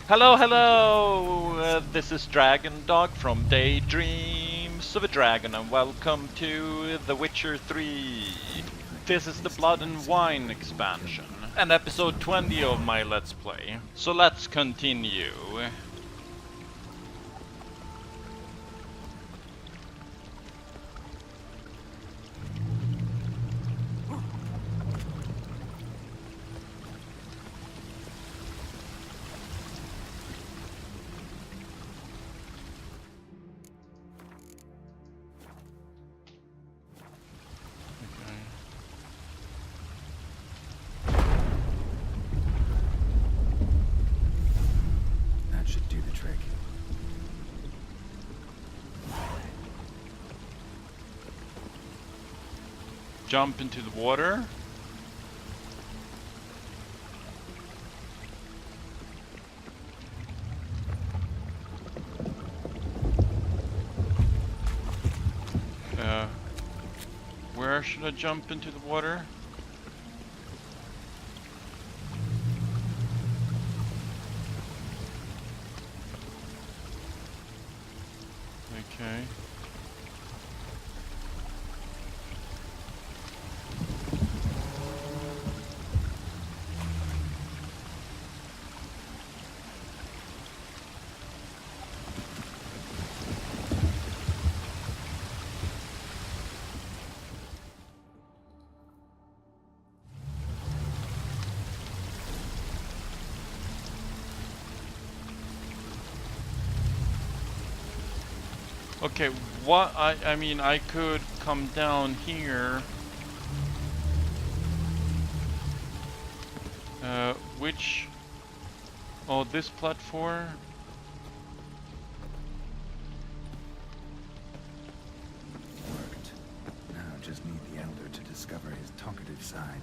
Hello, hello! This is Dragondog from Daydreams of a Dragon, and welcome to The Witcher 3. This is the Blood and Wine expansion, and episode 20 of my Let's Play. So let's continue. Jump into the water. Where should I jump into the water? Okay. Okay, what I mean, I could come down here. Which? Oh, this platform. Worked. Now just need the elder to discover his talkative side.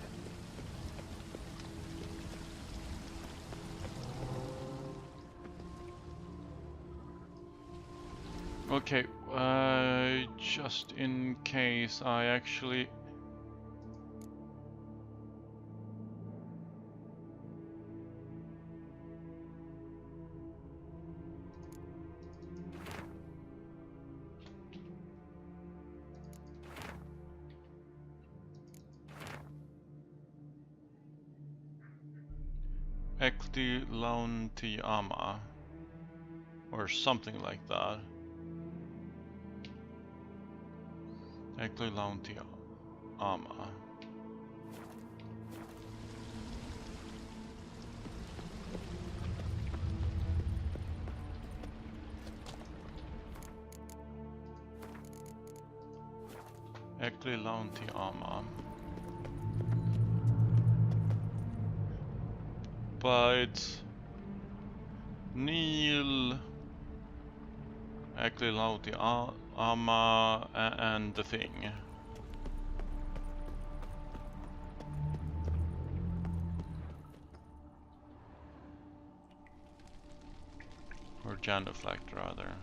Okay, just in case I actually... Ekti Launti Ama, or something like that. Ekti Launti Ama. Ekti Launti Ama. But Neil, Ekli Lauti Ama, and the thing. Or genuflect rather.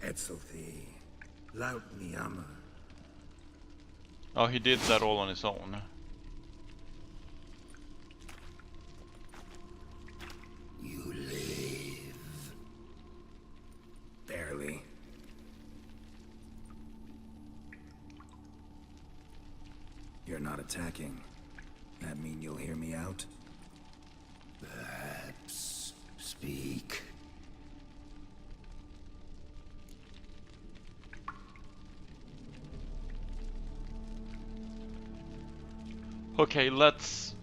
Etzelthi, laut Niama. Oh, he did that all on his own. You live. Barely. You're not attacking. That mean you'll hear me out? Perhaps. Speak. Okay, let's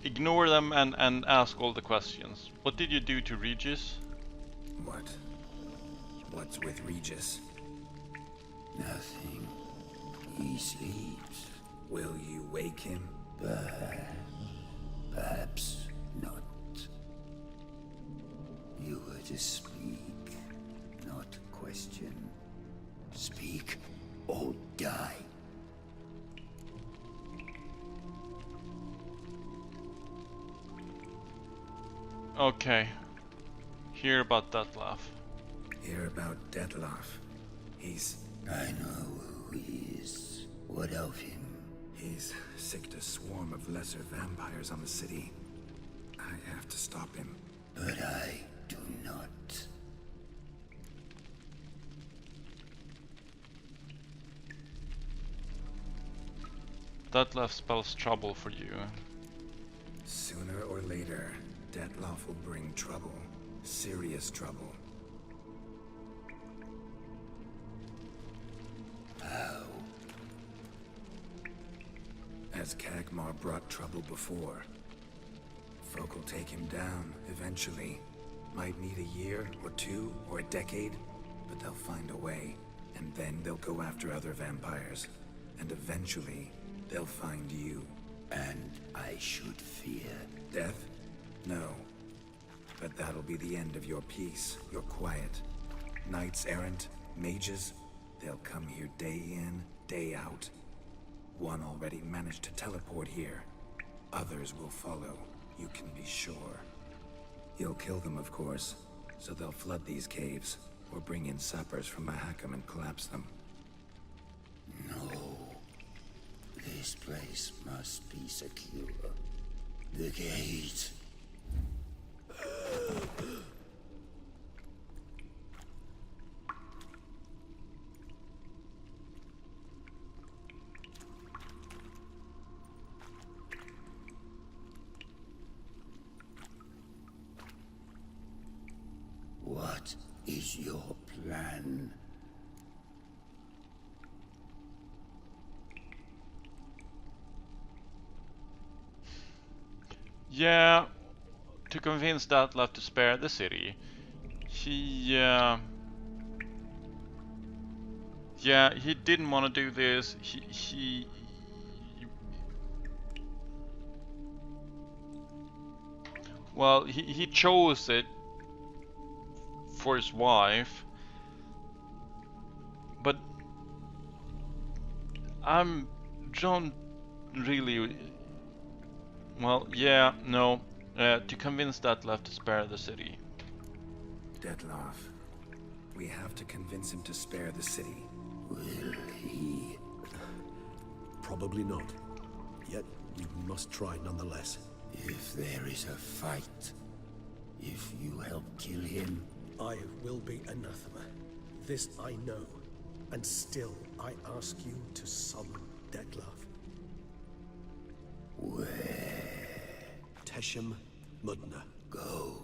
ignore them and ask all the questions. What did you do to Regis? What? What's with Regis? Nothing. He sleeps. Will you wake him? Perhaps not. You were to speak, not question. Speak or die. Okay, Hear about that laugh. Hear about Dettlaff. He's... I know who he is. What of him? He's sicked a swarm of lesser vampires on the city. I have to stop him. But I do not. That laugh spells trouble for you. Sooner or later, Dettlaff will bring trouble. Serious trouble. How? As Kagmar brought trouble before. Folk will take him down, eventually. Might need a year, or two, or a decade, but they'll find a way. And then they'll go after other vampires. And eventually, they'll find you. And I should fear Death? No. But that'll be the end of your peace, your quiet. Knights errant, mages, they'll come here day in, day out. One already managed to teleport here. Others will follow, you can be sure. You'll kill them, of course, so they'll flood these caves, or bring in sappers from Mahakam and collapse them. No. This place must be secure. The gate. What is your plan? Yeah, to convince Dettlaff to spare the city. Yeah, he didn't want to do this. Well, he chose it for his wife, but don't really. Well, yeah, no. To convince Dettlaff to spare the city. Dettlaff, we have to convince him to spare the city. Will he? Probably not. Yet, we must try nonetheless. If there is a fight, if you help kill him, I will be anathema. This I know. And still, I ask you to summon Dettlaff. where? Teshem Mudna. Go.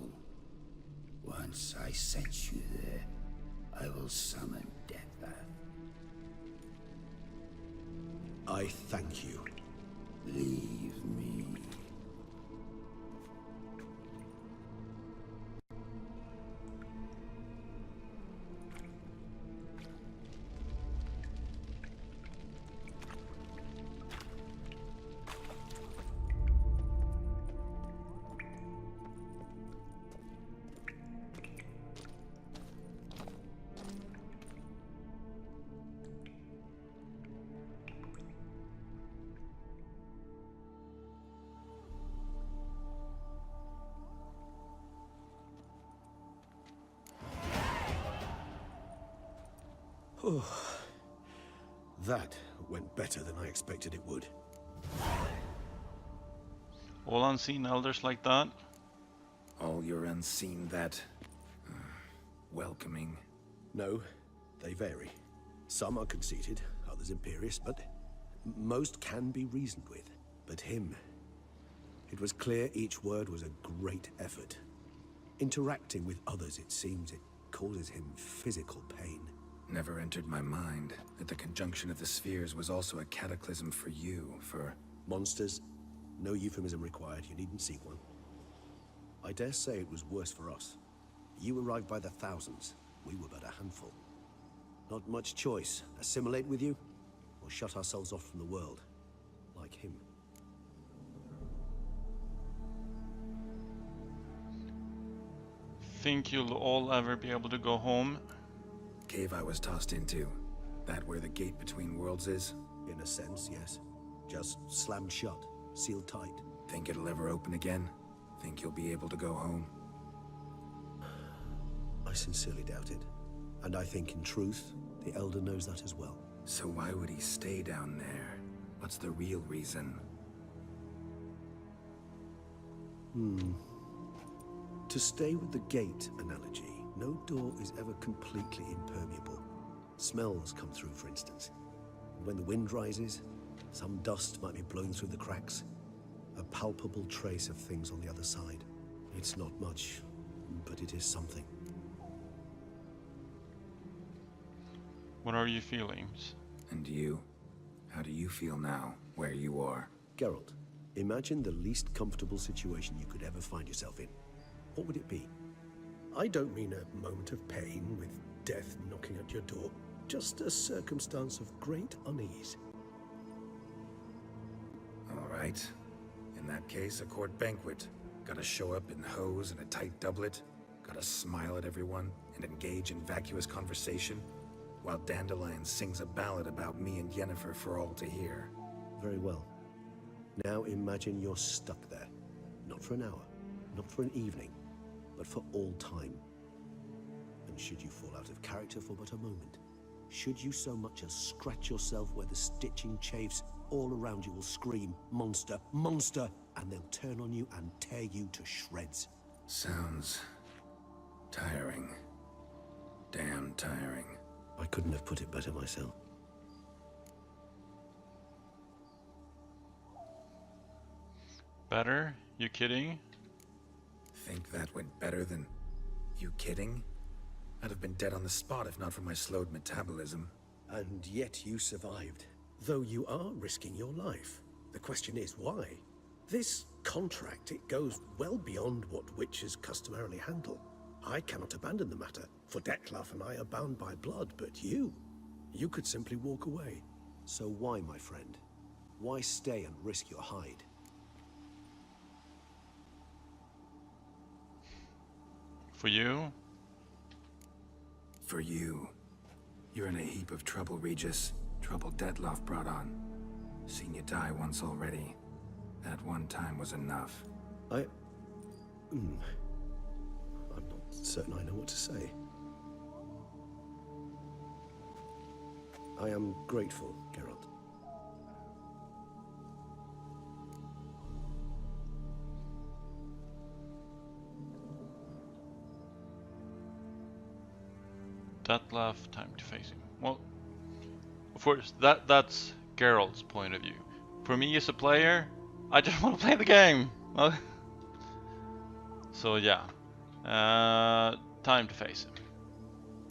Once I sent you there, I will summon Dettlaff. I thank you. Leave me. That went better than I expected it would. All unseen elders like that? All your unseen that... welcoming. No, they vary. Some are conceited, others imperious, but most can be reasoned with. But him, it was clear each word was a great effort. Interacting with others, it seems, it causes him physical pain. Never entered my mind that the conjunction of the spheres was also a cataclysm for you, for... Monsters? No euphemism required, you needn't seek one. I dare say it was worse for us. You arrived by the thousands, we were but a handful. Not much choice, assimilate with you, or shut ourselves off from the world, like him. Think you'll all ever be able to go home? Cave I was tossed into. That where the gate between worlds is? In a sense, yes. Just slammed shut, sealed tight. Think it'll ever open again? Think you'll be able to go home? I sincerely doubt it. And I think, in truth, the Elder knows that as well. So why would he stay down there? What's the real reason? To stay with the gate analogy, no door is ever completely impermeable. Smells come through, for instance. When the wind rises, some dust might be blown through the cracks. A palpable trace of things on the other side. It's not much, but it is something. What are your feelings? And you? How do you feel now, where you are? Geralt, imagine the least comfortable situation you could ever find yourself in. What would it be? I don't mean a moment of pain with death knocking at your door. Just a circumstance of great unease. All right. In that case, a court banquet. Gotta show up in hose and a tight doublet. Gotta smile at everyone and engage in vacuous conversation, while Dandelion sings a ballad about me and Yennefer for all to hear. Very well. Now imagine you're stuck there. Not for an hour, not for an evening, but for all time. And should you fall out of character for but a moment, should you so much as scratch yourself where the stitching chafes, all around you will scream, "Monster, monster!" and they'll turn on you and tear you to shreds. Sounds tiring. Damn tiring. I couldn't have put it better myself. Better? You kidding? Think that went better than... You kidding? I'd have been dead on the spot if not for my slowed metabolism. And yet you survived, though you are risking your life. The question is, why? This contract, it goes well beyond what witches customarily handle. I cannot abandon the matter, for Dettlaff and I are bound by blood, but you could simply walk away. So why, my friend? Why stay and risk your hide? For you? For you. You're in a heap of trouble, Regis. Trouble Dettlaff brought on. Seen you die once already. That one time was enough. I'm not certain I know what to say. I am grateful, Geralt. Dettlaff, time to face him. Well, of course, that's Geralt's point of view. For me as a player, I just want to play the game. So yeah, time to face him.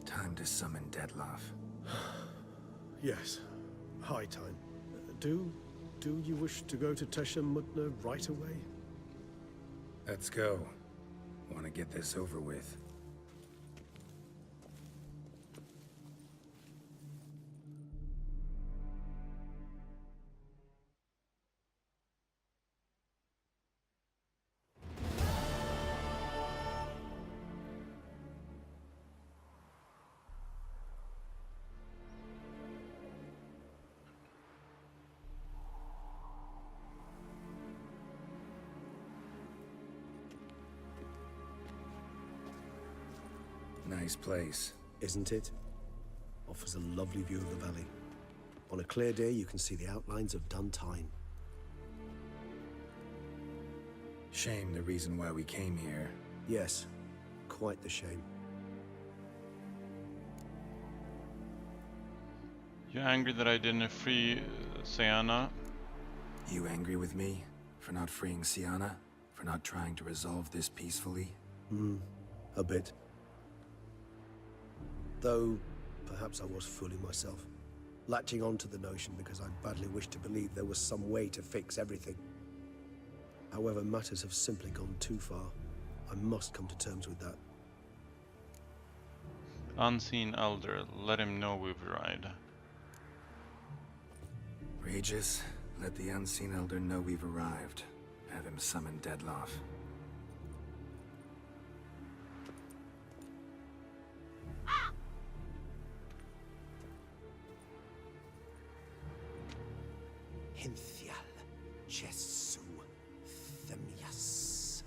Time to summon Dettlaff. Yes, high time. Do you wish to go to Teshem Mutna right away? Let's go. Want to get this over with. Nice place. Isn't it? Offers a lovely view of the valley. On a clear day, you can see the outlines of Duntine. Shame the reason why we came here. Yes, quite the shame. You angry that I didn't free Sienna? You angry with me? For not freeing Sienna? For not trying to resolve this peacefully? A bit. Though, perhaps I was fooling myself. Latching on to the notion because I badly wished to believe there was some way to fix everything. However, matters have simply gone too far. I must come to terms with that. Unseen Elder, let him know we've arrived. Regis, let the Unseen Elder know we've arrived. Have him summon Dettlaff. Hinthial, Jesu, Themias.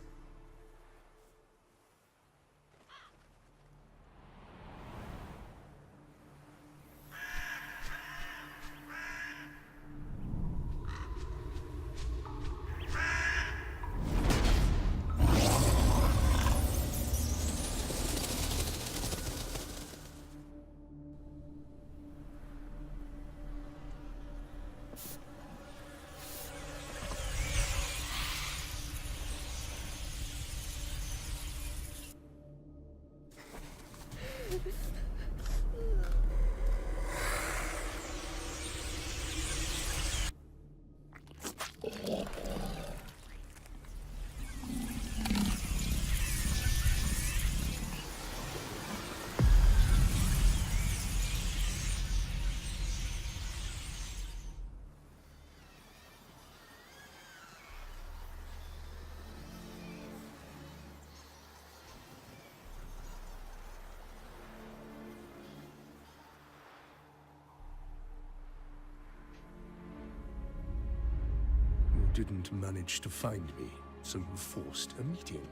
You didn't manage to find me, so you forced a meeting.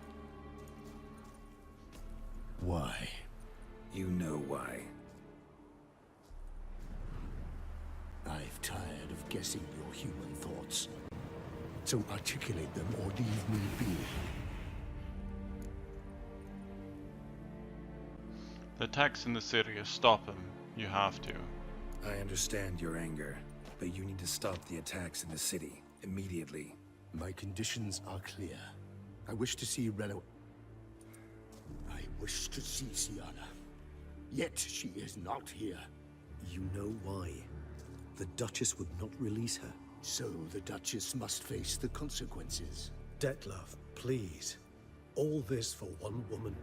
Why? You know why. I've tired of guessing your human thoughts. So articulate them or leave me be. The attacks in the city, stop them. You have to. I understand your anger, but you need to stop the attacks in the city immediately. My conditions are clear. I wish to see Reno. I wish to see Siana. Yet she is not here. You know why. The Duchess would not release her. So the Duchess must face the consequences. Detlef, please. All this for one woman.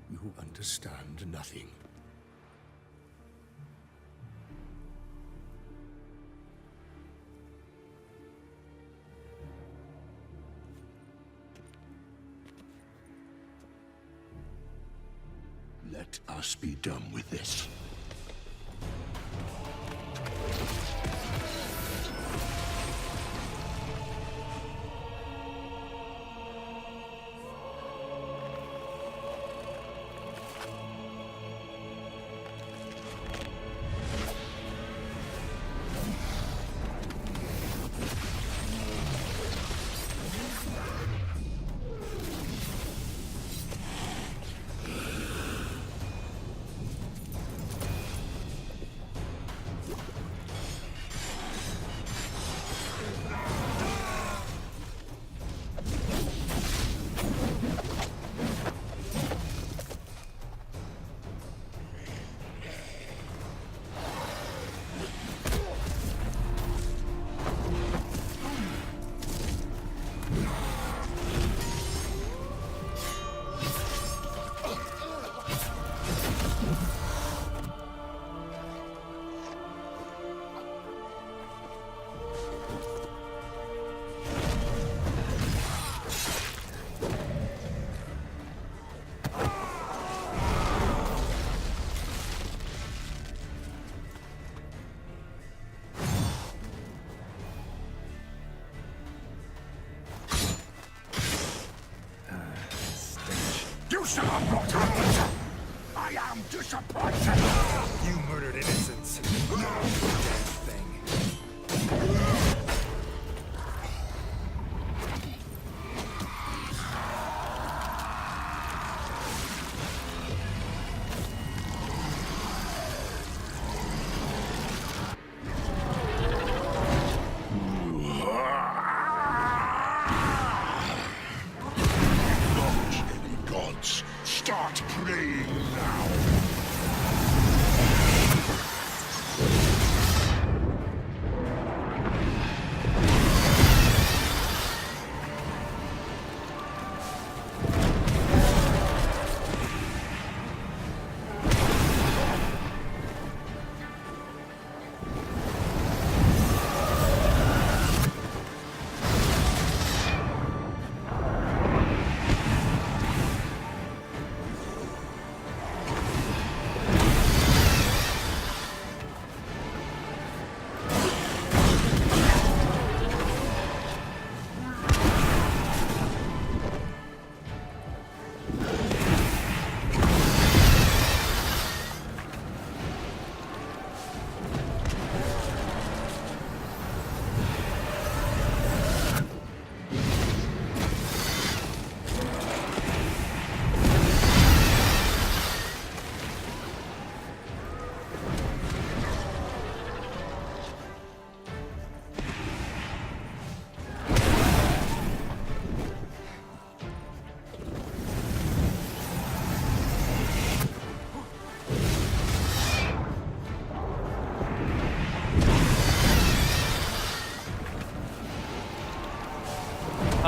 You understand nothing. Let us be done with this. You shall not have it! I am disappointed! You murdered innocents. Damn thing. Start praying now!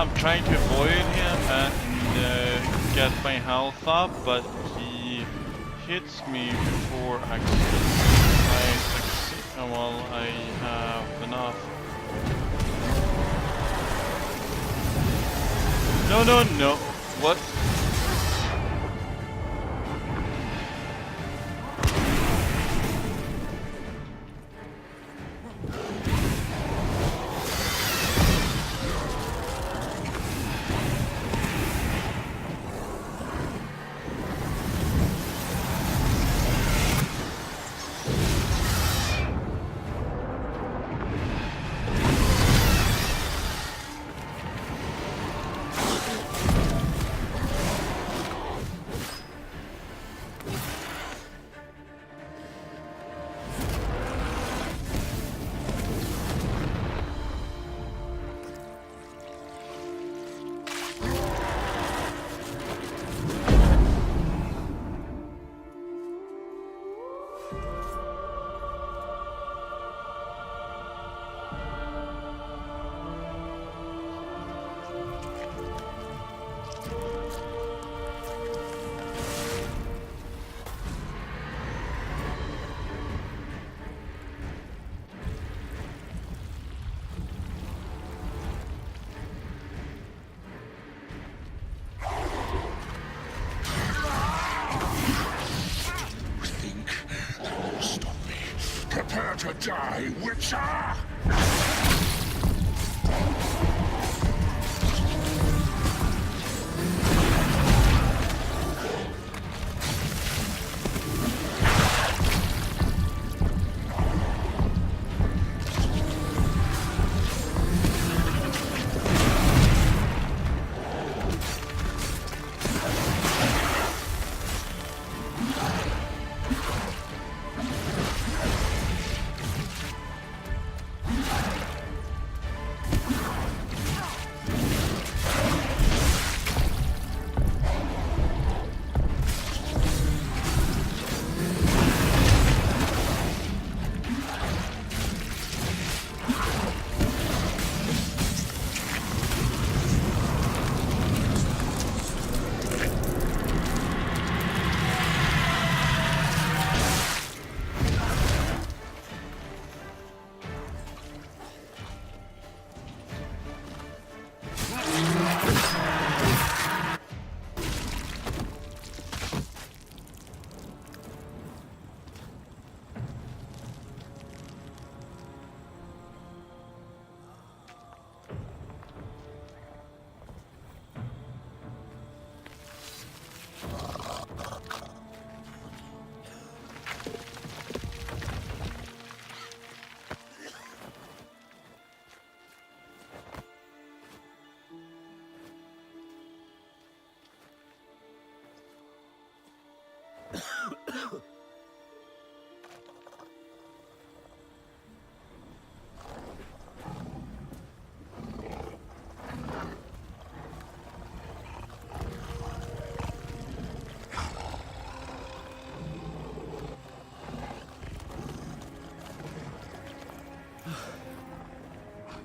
I'm trying to avoid him and get my health up, but he hits me before I succeed. Oh, well, I have enough. No, no, no. What? Prepare to die, Witcher!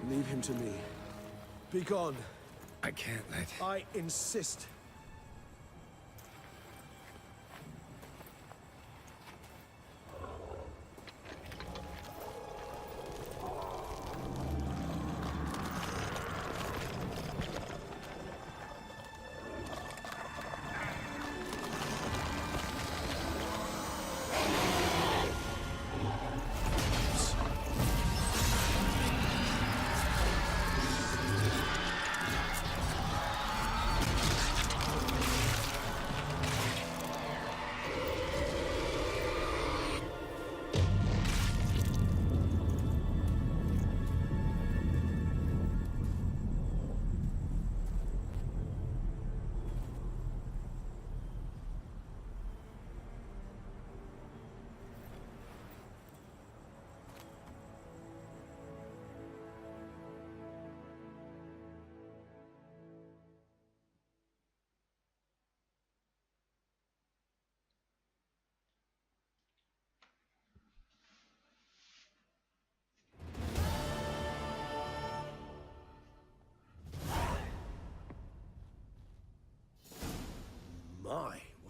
Leave him to me. Be gone. I can't let... I insist.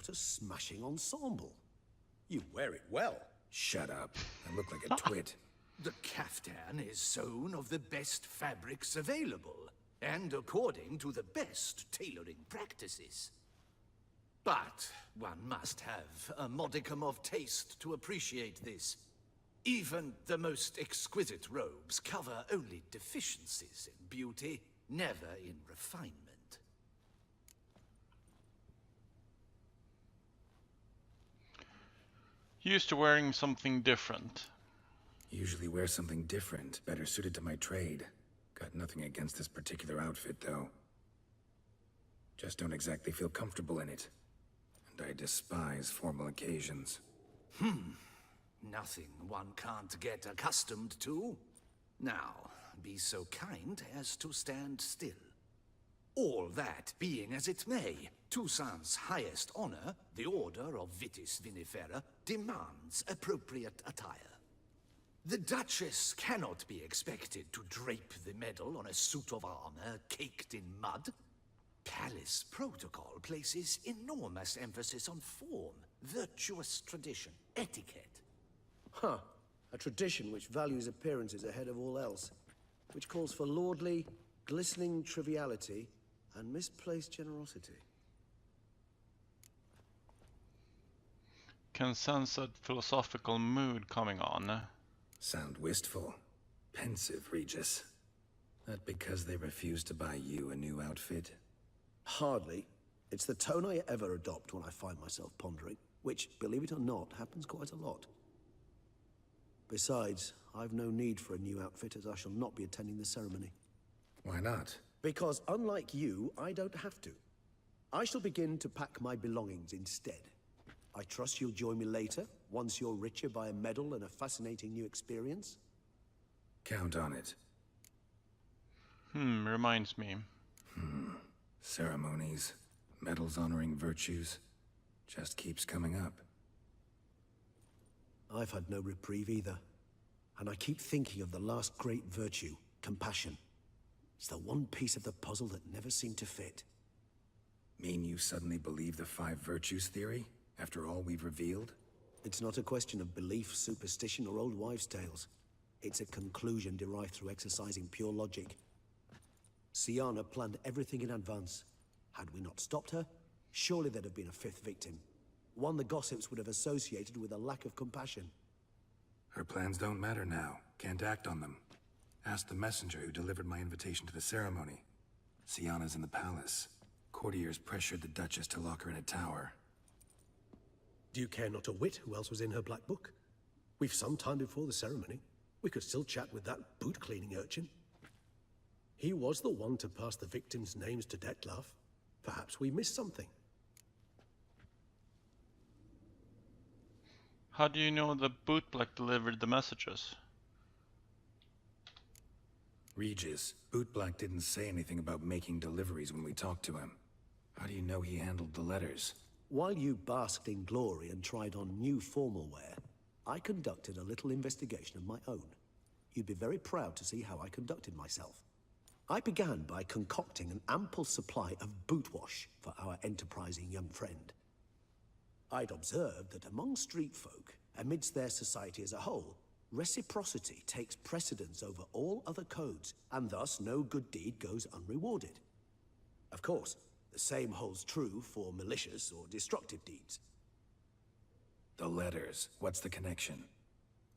What a smashing ensemble. You wear it well. Shut up. I look like a twit. The caftan is sewn of the best fabrics available, and according to the best tailoring practices. But one must have a modicum of taste to appreciate this. Even the most exquisite robes cover only deficiencies in beauty, never in refinement. Used to wearing something different. Usually wear something different, better suited to my trade. Got nothing against this particular outfit, though. Just don't exactly feel comfortable in it. And I despise formal occasions. Nothing one can't get accustomed to. Now, be so kind as to stand still. All that being as it may, Toussaint's highest honor, the Order of Vitis Vinifera, demands appropriate attire. The Duchess cannot be expected to drape the medal on a suit of armor caked in mud. Palace protocol places enormous emphasis on form, virtuous tradition, etiquette. Huh. A tradition which values appearances ahead of all else. Which calls for lordly, glistening triviality and misplaced generosity. Can sense a philosophical mood coming on. Sound wistful. Pensive, Regis. That because they refuse to buy you a new outfit? Hardly. It's the tone I ever adopt when I find myself pondering, which, believe it or not, happens quite a lot. Besides, I've no need for a new outfit as I shall not be attending the ceremony. Why not? Because unlike you, I don't have to. I shall begin to pack my belongings instead. I trust you'll join me later, once you're richer by a medal and a fascinating new experience? Count on it. Reminds me. Ceremonies, medals honoring virtues, just keeps coming up. I've had no reprieve either. And I keep thinking of the last great virtue, compassion. It's the one piece of the puzzle that never seemed to fit. Mean you suddenly believe the 5 virtues theory, after all we've revealed? It's not a question of belief, superstition, or old wives' tales. It's a conclusion derived through exercising pure logic. Siana planned everything in advance. Had we not stopped her, surely there'd have been a 5th victim. One the gossips would have associated with a lack of compassion. Her plans don't matter now. Can't act on them. Ask the messenger who delivered my invitation to the ceremony. Siana's in the palace. Courtiers pressured the Duchess to lock her in a tower. Do you care not a whit who else was in her black book? We've some time before the ceremony. We could still chat with that boot-cleaning urchin. He was the one to pass the victims' names to Detlef. Perhaps we missed something. How do you know the bootblack delivered the messages? Regis, Bootblack didn't say anything about making deliveries when we talked to him. How do you know he handled the letters? While you basked in glory and tried on new formal wear, I conducted a little investigation of my own. You'd be very proud to see how I conducted myself. I began by concocting an ample supply of boot wash for our enterprising young friend. I'd observed that among street folk, amidst their society as a whole, reciprocity takes precedence over all other codes, and thus no good deed goes unrewarded. Of course, the same holds true for malicious or destructive deeds. The letters. What's the connection?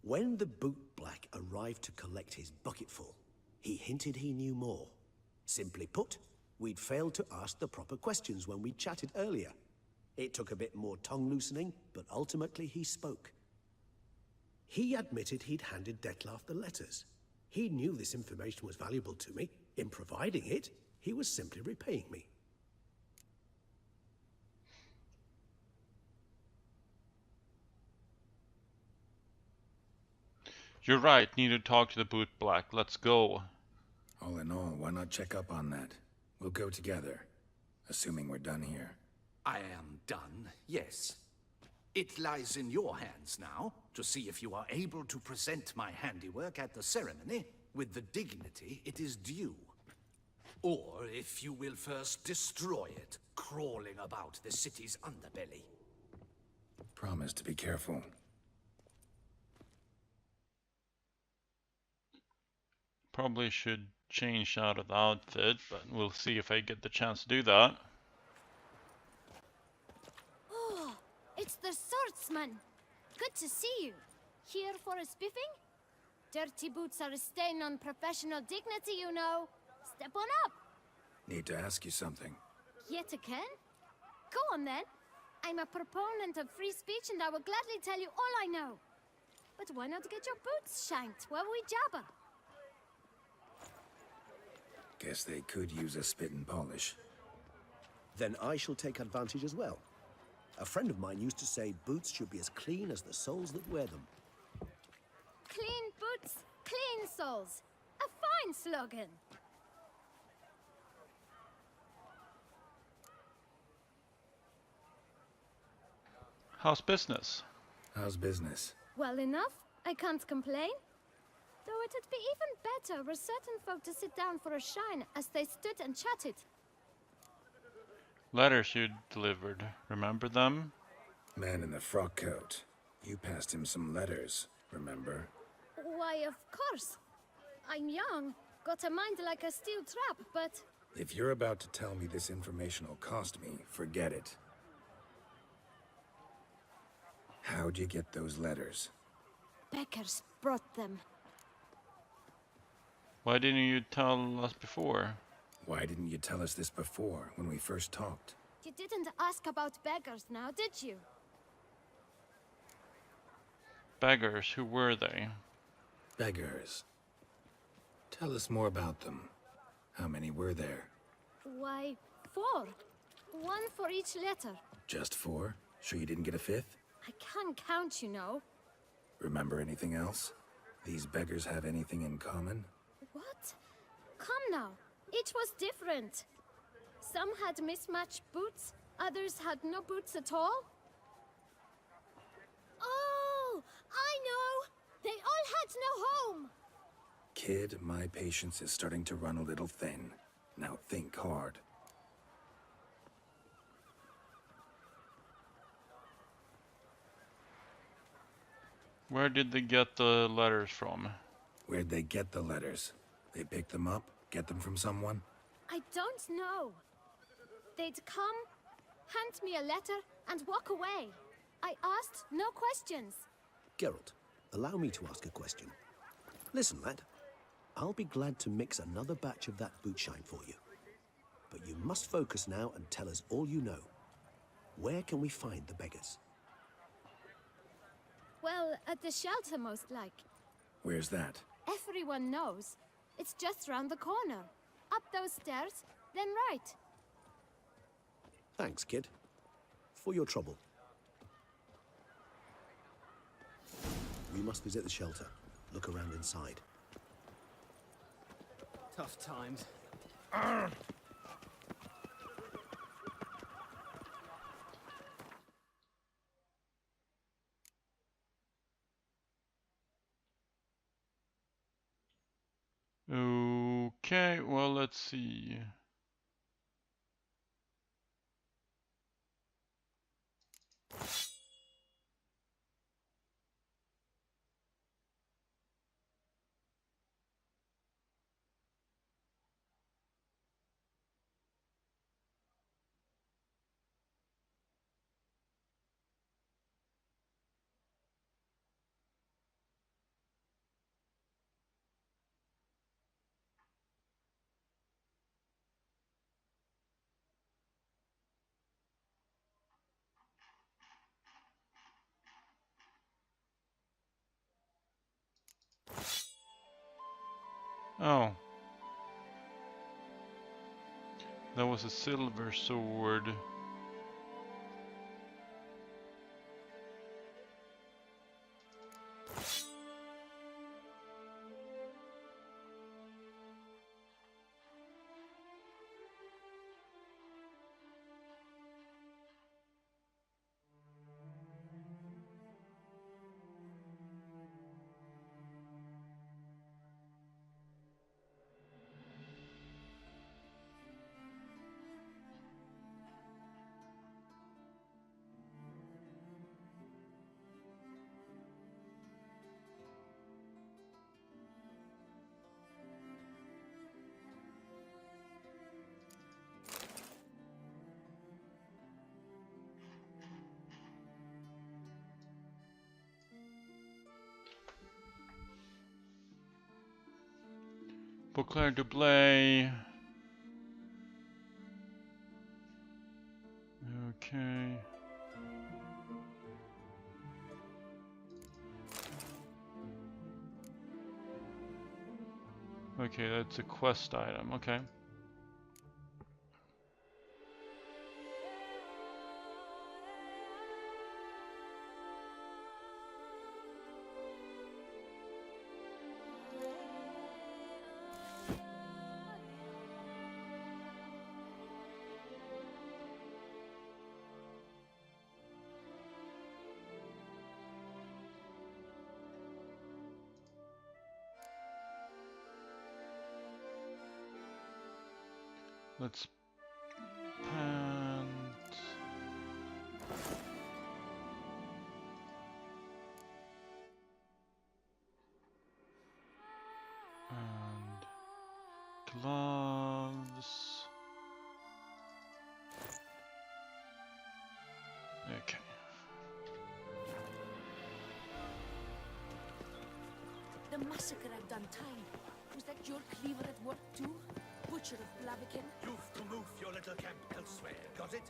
When the bootblack arrived to collect his bucketful, he hinted he knew more. Simply put, we'd failed to ask the proper questions when we chatted earlier. It took a bit more tongue-loosening, but ultimately he spoke. He admitted he'd handed Detlef the letters. He knew this information was valuable to me. In providing it, he was simply repaying me. You're right, need to talk to the bootblack. Let's go. All in all, why not check up on that? We'll go together, assuming we're done here. I am done, yes. It lies in your hands now to see if you are able to present my handiwork at the ceremony with the dignity it is due. Or if you will first destroy it, crawling about the city's underbelly. Promise to be careful. Probably should change out of the outfit, but we'll see if I get the chance to do that. Oh, it's the swordsman. Good to see you. Here for a spiffing? Dirty boots are a stain on professional dignity, you know. Step on up. Need to ask you something. Yet again? Go on then. I'm a proponent of free speech and I will gladly tell you all I know. But why not get your boots shanked while we jabber? Guess they could use a spit and polish. Then I shall take advantage as well. A friend of mine used to say boots should be as clean as the soles that wear them. Clean boots, clean souls. A fine slogan. How's business? How's business? Well enough, I can't complain. Though it'd be even better were certain folk to sit down for a shine as they stood and chatted. Letters you delivered, remember them? Man in the frock coat. You passed him some letters, remember? Why, of course. I'm young, got a mind like a steel trap, but... If you're about to tell me this information will cost me, forget it. How'd you get those letters? Beggars brought them. Why didn't you tell us before? Why didn't you tell us this before, when we first talked? You didn't ask about beggars now, did you? Beggars, who were they? Beggars. Tell us more about them. How many were there? Why, 4. 1 for each letter. Just 4? Sure you didn't get a 5th? I can't count, you know. Remember anything else? These beggars have anything in common? What? Come now. Each was different. Some had mismatched boots, others had no boots at all. Oh, I know! They all had no home! Kid, my patience is starting to run a little thin. Now think hard. Where did they get the letters from? Where'd they get the letters? They picked them up? Get them from someone? I don't know. They'd come, hand me a letter, and walk away. I asked no questions. Geralt, allow me to ask a question. Listen, lad. I'll be glad to mix another batch of that boot shine for you. But you must focus now and tell us all you know. Where can we find the beggars? Well, at the shelter, most like. Where's that? Everyone knows. It's just round the corner. Up those stairs, then right. Thanks, kid. For your trouble. We must visit the shelter. Look around inside. Tough times. Okay, well, let's see. Oh. That was a silver sword. Beauclair Dublé. Okay. Okay, that's a quest item, okay. Let's pant. And gloves. Okay. The massacre at Duntine. Was that your cleaver at work too? Butcher of Blaviken? You've to move your little camp elsewhere, got it?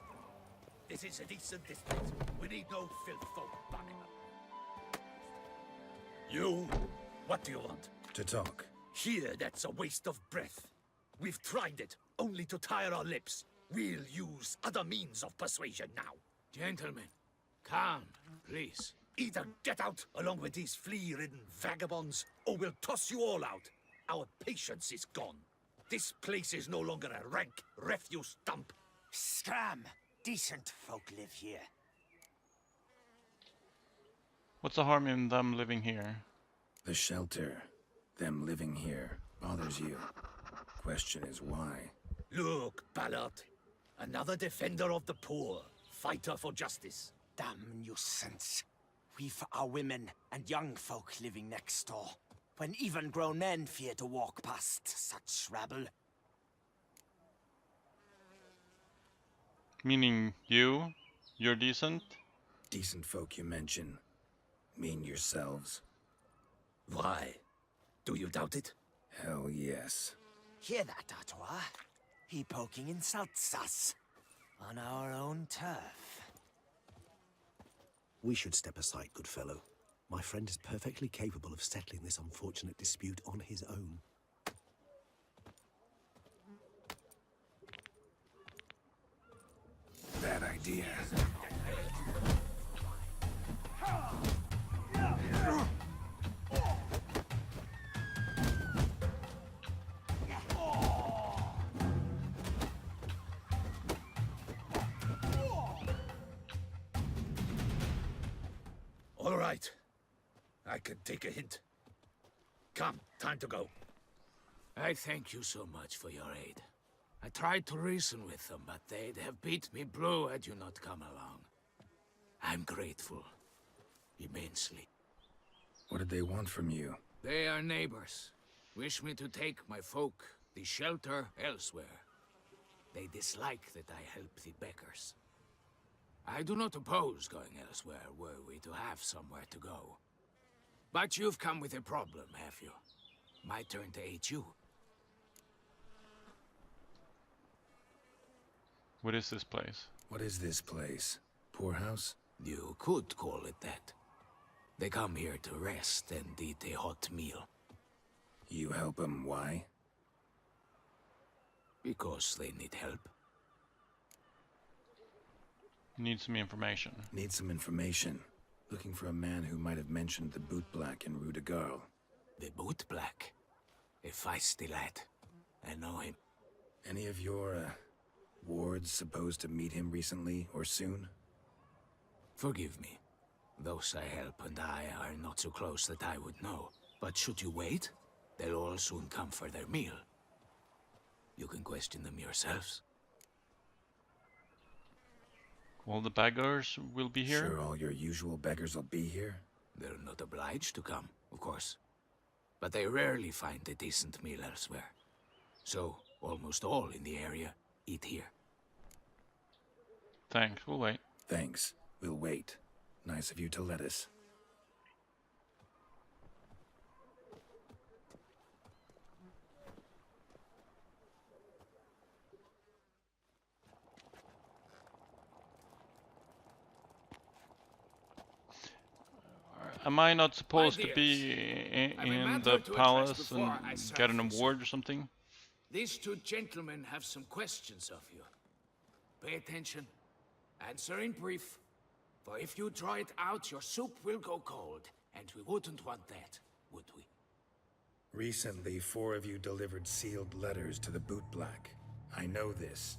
This is a decent district. We need no filth folk barking up. You, what do you want? To talk. Here, that's a waste of breath. We've tried it, only to tire our lips. We'll use other means of persuasion now. Gentlemen, calm, please. Either get out along with these flea-ridden vagabonds, or we'll toss you all out. Our patience is gone. This place is no longer a rank refuse dump. Scram! Decent folk live here. What's the harm in them living here? The shelter, them living here, bothers you. Question is why? Look, Ballard. Another defender of the poor. Fighter for justice. Damn nuisance. We've our women and young folk living next door, when even grown men fear to walk past such rabble. Meaning you? You're decent? Decent folk you mention. Mean yourselves? Why? Do you doubt it? Hell yes. Hear that, Artois? He poking insults us. On our own turf. We should step aside, good fellow. My friend is perfectly capable of settling this unfortunate dispute on his own. Bad idea. All right. I can take a hint. Come, time to go. I thank you so much for your aid. I tried to reason with them, but they'd have beat me blue had you not come along. I'm grateful. Immensely. What did they want from you? They are neighbors. Wish me to take my folk, the shelter, elsewhere. They dislike that I help the beggars. I do not oppose going elsewhere, were we to have somewhere to go. But you've come with a problem, have you? My turn to aid you. What is this place? What is this place? Poorhouse? You could call it that. They come here to rest and eat a hot meal. You help them, why? Because they need help. Need some information. Need some information. Looking for a man who might have mentioned the Boot Black in Rue de Garl. The Boot Black? A feisty lad. I know him. Any of your, wards supposed to meet him recently or soon? Forgive me. Those I help and I are not so close that I would know. But should you wait, they'll all soon come for their meal. You can question them yourselves. All the beggars will be here? Sure all your usual beggars will be here? They're not obliged to come, of course. But they rarely find a decent meal elsewhere. So, almost all in the area eat here. Thanks, we'll wait. Thanks. We'll wait. Nice of you to let us. Am I not supposed to dears, be I've a in matter the to address palace before I and serve get an this. award or something? These two gentlemen have some questions of you. Pay attention. Answer in brief. For if you draw it out, your soup will go cold. And we wouldn't want that, would we? Recently, 4 of you delivered sealed letters to the Bootblack. I know this.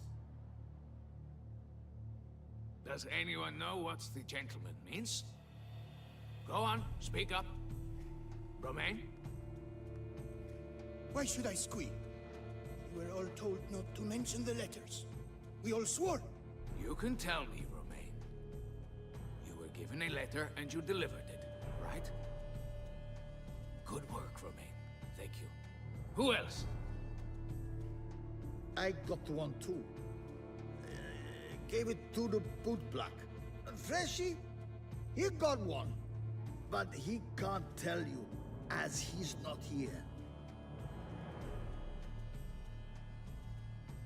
Does anyone know what the gentleman means? Go on, speak up. Romain? Why should I squeal? We were all told not to mention the letters. We all swore. You can tell me, Romain. You were given a letter and you delivered it, right? Good work, Romain. Thank you. Who else? I got one too. Gave it to the Bootblack. Freshy, he got one. But he can't tell you, as he's not here.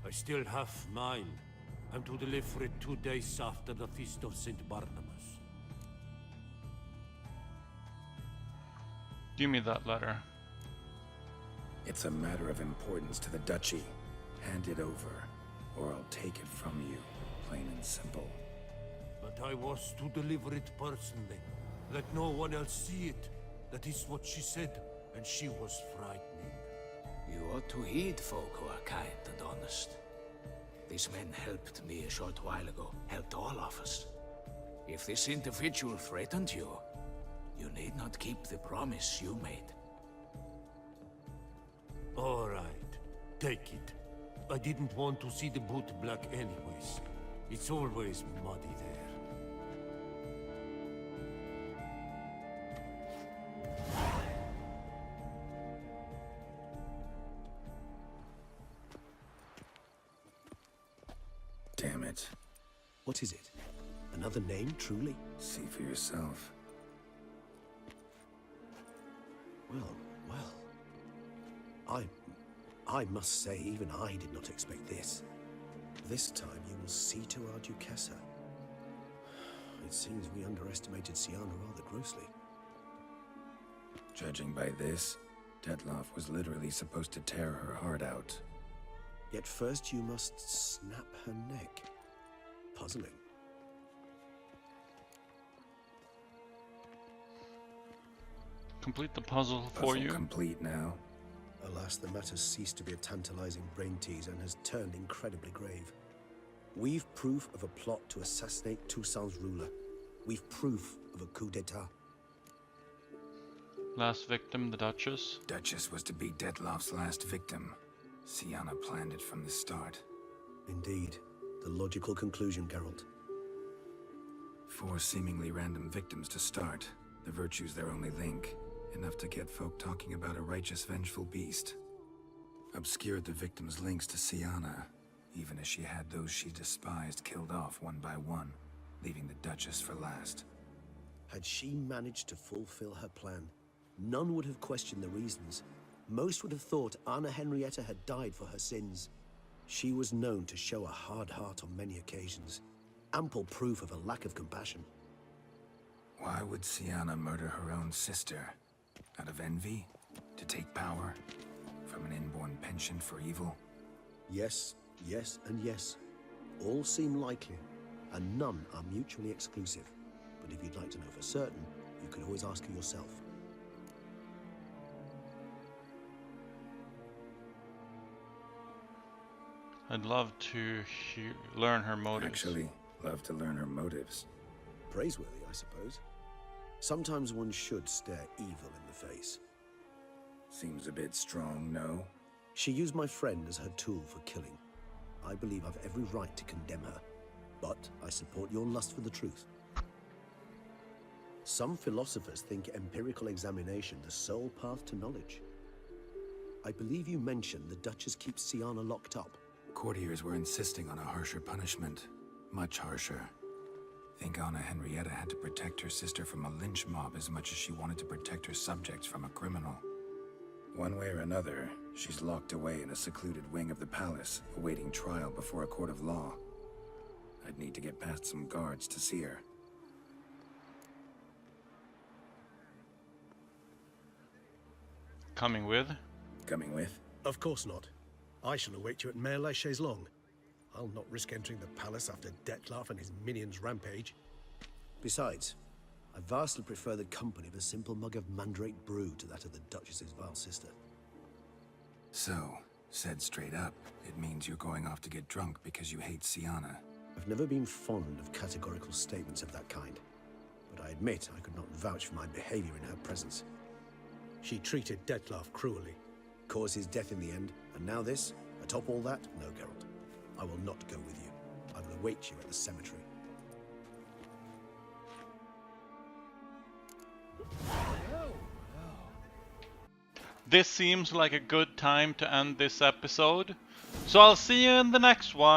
I still have mine. I'm to deliver it 2 days after the Feast of St. Barnabas. Give me that letter. It's a matter of importance to the Duchy. Hand it over, or I'll take it from you, plain and simple. But I was to deliver it personally. Let no one else see it. That is what she said, and she was frightening. You ought to heed folk who are kind and honest. These men helped me a short while ago, helped all of us. If this individual threatened you, you need not keep the promise you made. All right, take it. I didn't want to see the Bootblack anyways. It's always muddy there. Damn it. What is it? Another name, truly? See for yourself. Well. I must say, even I did not expect this. This time you will see to our Duchessa. It seems we underestimated Sienna rather grossly. Judging by this, Detloff was literally supposed to tear her heart out. Yet first you must snap her neck. Puzzling. Complete the puzzle for you. Complete now. Alas, the matter's ceased to be a tantalizing brain tease and has turned incredibly grave. We've proof of a plot to assassinate Toussaint's ruler. We've proof of a coup d'etat. Last victim, the Duchess. Duchess was to be Detloff's last victim. Sienna planned it from the start. Indeed. The logical conclusion, Geralt. 4 seemingly random victims to start. The virtue's their only link. Enough to get folk talking about a righteous, vengeful beast. Obscured the victims' links to Sienna, even as she had those she despised killed off one by one, leaving the Duchess for last. Had she managed to fulfill her plan, none would have questioned the reasons. Most would have thought Anna Henrietta had died for her sins. She was known to show a hard heart on many occasions. Ample proof of a lack of compassion. Why would Sienna murder her own sister? Out of envy? To take power? From an inborn penchant for evil? Yes, yes, and yes. All seem likely, and none are mutually exclusive. But if you'd like to know for certain, you can always ask her yourself. I'd love to learn her motives. Actually, love to learn her motives. Praiseworthy, I suppose. Sometimes one should stare evil in the face. Seems a bit strong, no? She used my friend as her tool for killing. I believe I've every right to condemn her, but I support your lust for the truth. Some philosophers think empirical examination the sole path to knowledge. I believe you mentioned the Duchess keeps Sienna locked up. Courtiers were insisting on a harsher punishment. Much harsher. Think Anna Henrietta had to protect her sister from a lynch mob as much as she wanted to protect her subjects from a criminal. One way or another, she's locked away in a secluded wing of the palace, awaiting trial before a court of law. I'd need to get past some guards to see her. coming with? Coming with? Of course not. I shall await you at Mare la Chaise-Longue. I'll not risk entering the palace after Dettlaff and his minions rampage. Besides, I vastly prefer the company of a simple mug of mandrake brew to that of the Duchess's vile sister. So, said straight up, it means you're going off to get drunk because you hate Sienna. I've never been fond of categorical statements of that kind, but I admit I could not vouch for my behavior in her presence. She treated Dettlaff cruelly, caused his death in the end, and now this? Atop all that? No, Geralt. I will not go with you. I will await you at the cemetery. This seems like a good time to end this episode, so I'll see you in the next one.